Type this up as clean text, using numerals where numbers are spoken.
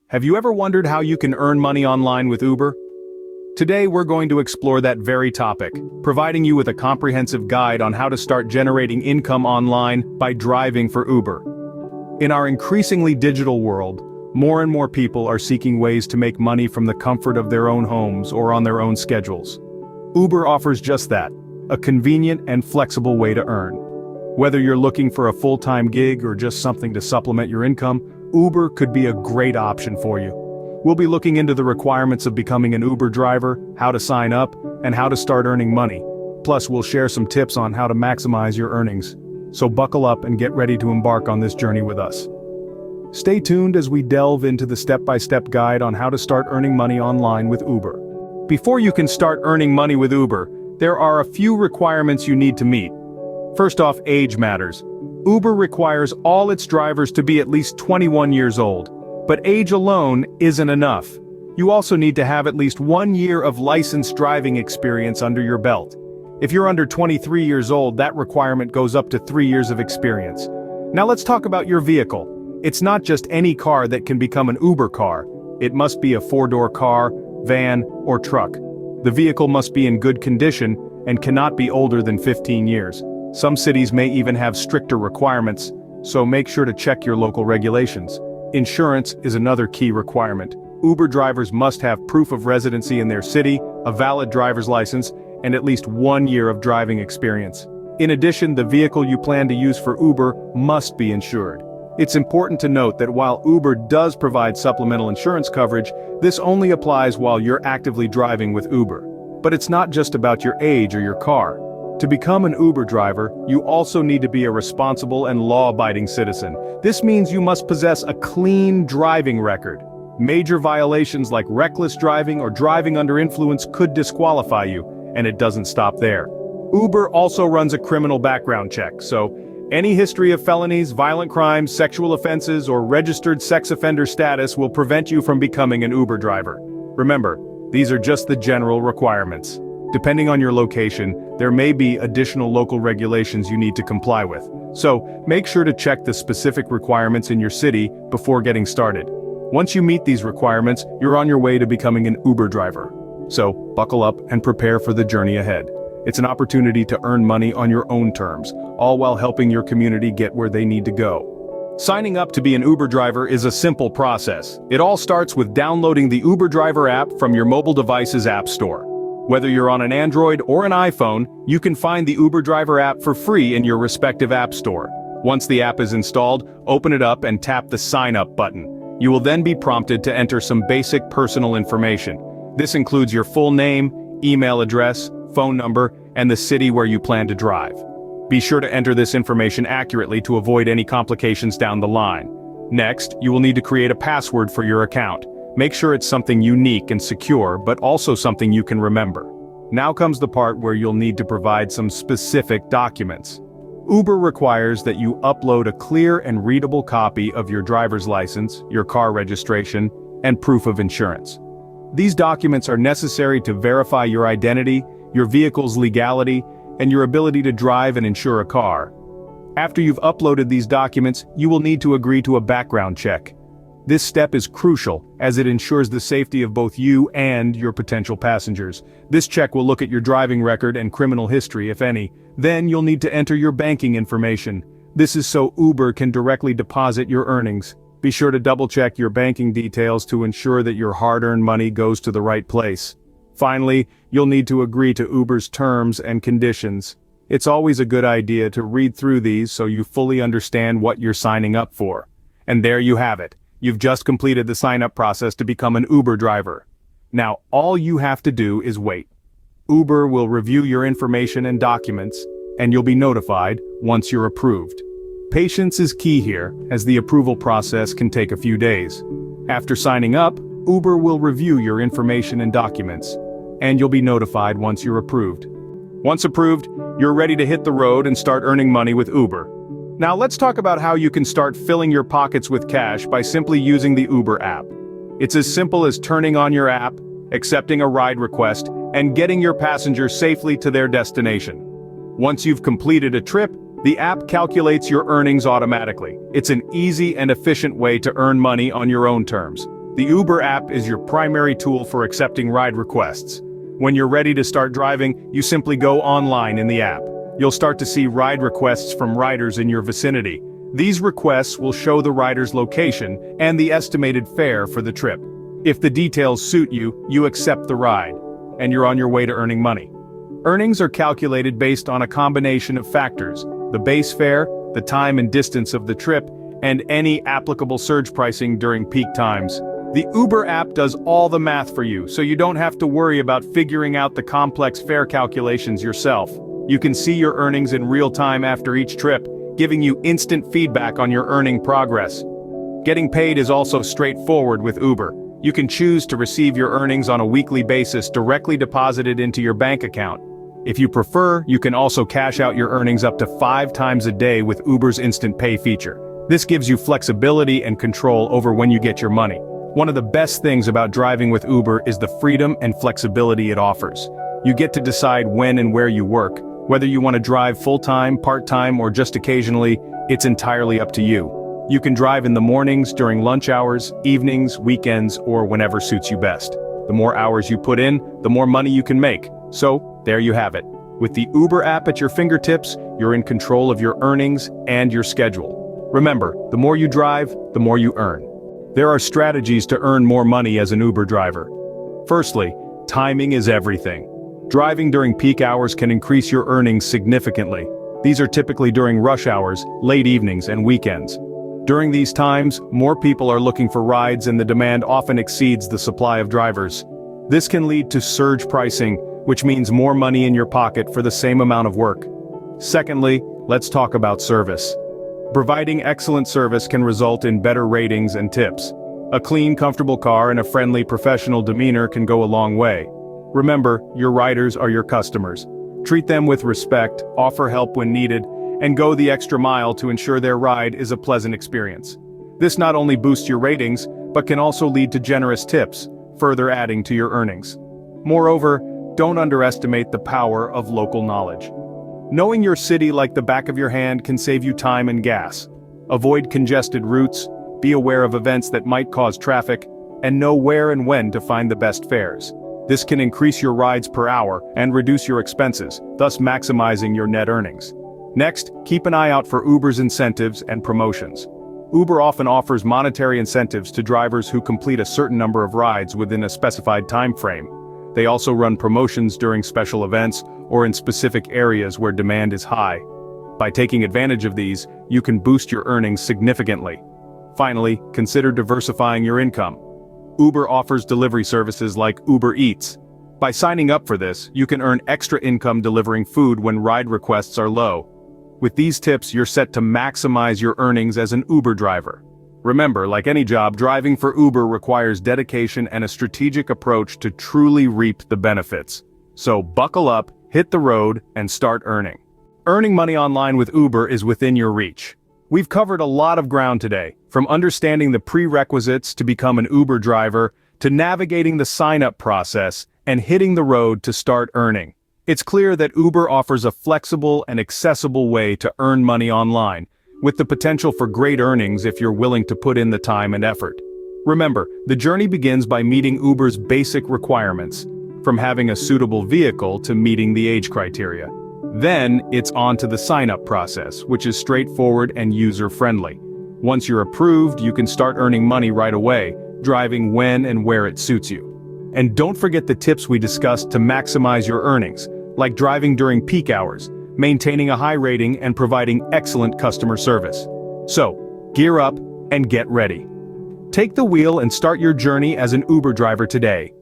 Have you ever wondered how you can earn money online with Uber? Today we're going to explore that very topic, providing you with a comprehensive guide on how to start generating income online by driving for Uber. In our increasingly digital world, more and more people are seeking ways to make money from the comfort of their own homes or on their own schedules. Uber offers just that, a convenient and flexible way to earn. Whether you're looking for a full-time gig or just something to supplement your income, Uber could be a great option for you. We'll be looking into the requirements of becoming an Uber driver, how to sign up, and how to start earning money. Plus, we'll share some tips on how to maximize your earnings. So buckle up and get ready to embark on this journey with us. Stay tuned as we delve into the step-by-step guide on how to start earning money online with Uber. Before you can start earning money with Uber, there are a few requirements you need to meet. First off, age matters. Uber requires all its drivers to be at least 21 years old, but age alone isn't enough. You also need to have at least 1 year of licensed driving experience under your belt. If you're under 23 years old, that requirement goes up to 3 years of experience. Now let's talk about your vehicle. It's not just any car that can become an Uber car. It must be a 4-door car, van, or truck. The vehicle must be in good condition and cannot be older than 15 years. Some cities may even have stricter requirements, so make sure to check your local regulations. Insurance is another key requirement. Uber drivers must have proof of residency in their city, a valid driver's license, and at least 1 year of driving experience. In addition, the vehicle you plan to use for Uber must be insured. It's important to note that while Uber does provide supplemental insurance coverage, this only applies while you're actively driving with Uber. But it's not just about your age or your car. To become an Uber driver, you also need to be a responsible and law-abiding citizen. This means you must possess a clean driving record. Major violations like reckless driving or driving under influence could disqualify you, and it doesn't stop there. Uber also runs a criminal background check, so any history of felonies, violent crimes, sexual offenses, or registered sex offender status will prevent you from becoming an Uber driver. Remember, these are just the general requirements. Depending on your location, there may be additional local regulations you need to comply with. So, make sure to check the specific requirements in your city before getting started. Once you meet these requirements, you're on your way to becoming an Uber driver. So, buckle up and prepare for the journey ahead. It's an opportunity to earn money on your own terms, all while helping your community get where they need to go. Signing up to be an Uber driver is a simple process. It all starts with downloading the Uber Driver app from your mobile device's app store. Whether you're on an Android or an iPhone, you can find the Uber Driver app for free in your respective app store. Once the app is installed, open it up and tap the Sign Up button. You will then be prompted to enter some basic personal information. This includes your full name, email address, phone number, and the city where you plan to drive. Be sure to enter this information accurately to avoid any complications down the line. Next, you will need to create a password for your account. Make sure it's something unique and secure, but also something you can remember. Now comes the part where you'll need to provide some specific documents. Uber requires that you upload a clear and readable copy of your driver's license, your car registration, and proof of insurance. These documents are necessary to verify your identity, your vehicle's legality, and your ability to drive and insure a car. After you've uploaded these documents, you will need to agree to a background check. This step is crucial, as it ensures the safety of both you and your potential passengers. This check will look at your driving record and criminal history, if any. Then you'll need to enter your banking information. This is so Uber can directly deposit your earnings. Be sure to double-check your banking details to ensure that your hard-earned money goes to the right place. Finally, you'll need to agree to Uber's terms and conditions. It's always a good idea to read through these so you fully understand what you're signing up for. And there you have it. You've just completed the sign-up process to become an Uber driver. Now, all you have to do is wait. Uber will review your information and documents, and you'll be notified once you're approved. Patience is key here, as the approval process can take a few days. After signing up, Uber will review your information and documents, and you'll be notified once you're approved. Once approved, you're ready to hit the road and start earning money with Uber. Now let's talk about how you can start filling your pockets with cash by simply using the Uber app. It's as simple as turning on your app, accepting a ride request, and getting your passengers safely to their destination. Once you've completed a trip, the app calculates your earnings automatically. It's an easy and efficient way to earn money on your own terms. The Uber app is your primary tool for accepting ride requests. When you're ready to start driving, you simply go online in the app. You'll start to see ride requests from riders in your vicinity. These requests will show the rider's location and the estimated fare for the trip. If the details suit you, you accept the ride, and you're on your way to earning money. Earnings are calculated based on a combination of factors: the base fare, the time and distance of the trip, and any applicable surge pricing during peak times. The Uber app does all the math for you, so you don't have to worry about figuring out the complex fare calculations yourself. You can see your earnings in real time after each trip, giving you instant feedback on your earning progress. Getting paid is also straightforward with Uber. You can choose to receive your earnings on a weekly basis directly deposited into your bank account. If you prefer, you can also cash out your earnings up to 5 times a day with Uber's Instant Pay feature. This gives you flexibility and control over when you get your money. One of the best things about driving with Uber is the freedom and flexibility it offers. You get to decide when and where you work. Whether you want to drive full-time, part-time, or just occasionally, it's entirely up to you. You can drive in the mornings, during lunch hours, evenings, weekends, or whenever suits you best. The more hours you put in, the more money you can make. So, there you have it. With the Uber app at your fingertips, you're in control of your earnings and your schedule. Remember, the more you drive, the more you earn. There are strategies to earn more money as an Uber driver. Firstly, timing is everything. Driving during peak hours can increase your earnings significantly. These are typically during rush hours, late evenings, and weekends. During these times, more people are looking for rides and the demand often exceeds the supply of drivers. This can lead to surge pricing, which means more money in your pocket for the same amount of work. Secondly, let's talk about service. Providing excellent service can result in better ratings and tips. A clean, comfortable car and a friendly, professional demeanor can go a long way. Remember, your riders are your customers. Treat them with respect, offer help when needed, and go the extra mile to ensure their ride is a pleasant experience. This not only boosts your ratings, but can also lead to generous tips, further adding to your earnings. Moreover, don't underestimate the power of local knowledge. Knowing your city like the back of your hand can save you time and gas. Avoid congested routes, be aware of events that might cause traffic, and know where and when to find the best fares. This can increase your rides per hour and reduce your expenses, thus maximizing your net earnings. Next, keep an eye out for Uber's incentives and promotions. Uber often offers monetary incentives to drivers who complete a certain number of rides within a specified time frame. They also run promotions during special events or in specific areas where demand is high. By taking advantage of these, you can boost your earnings significantly. Finally, consider diversifying your income. Uber offers delivery services like Uber Eats. By signing up for this, you can earn extra income delivering food when ride requests are low. With these tips, you're set to maximize your earnings as an Uber driver. Remember, like any job, driving for Uber requires dedication and a strategic approach to truly reap the benefits. So buckle up, hit the road, and start earning. Earning money online with Uber is within your reach. We've covered a lot of ground today, from understanding the prerequisites to become an Uber driver, to navigating the sign-up process, and hitting the road to start earning. It's clear that Uber offers a flexible and accessible way to earn money online, with the potential for great earnings if you're willing to put in the time and effort. Remember, the journey begins by meeting Uber's basic requirements, from having a suitable vehicle to meeting the age criteria. Then, it's on to the sign-up process, which is straightforward and user-friendly. Once you're approved, you can start earning money right away, driving when and where it suits you. And don't forget the tips we discussed to maximize your earnings, like driving during peak hours, maintaining a high rating, and providing excellent customer service. So, gear up and get ready. Take the wheel and start your journey as an Uber driver today.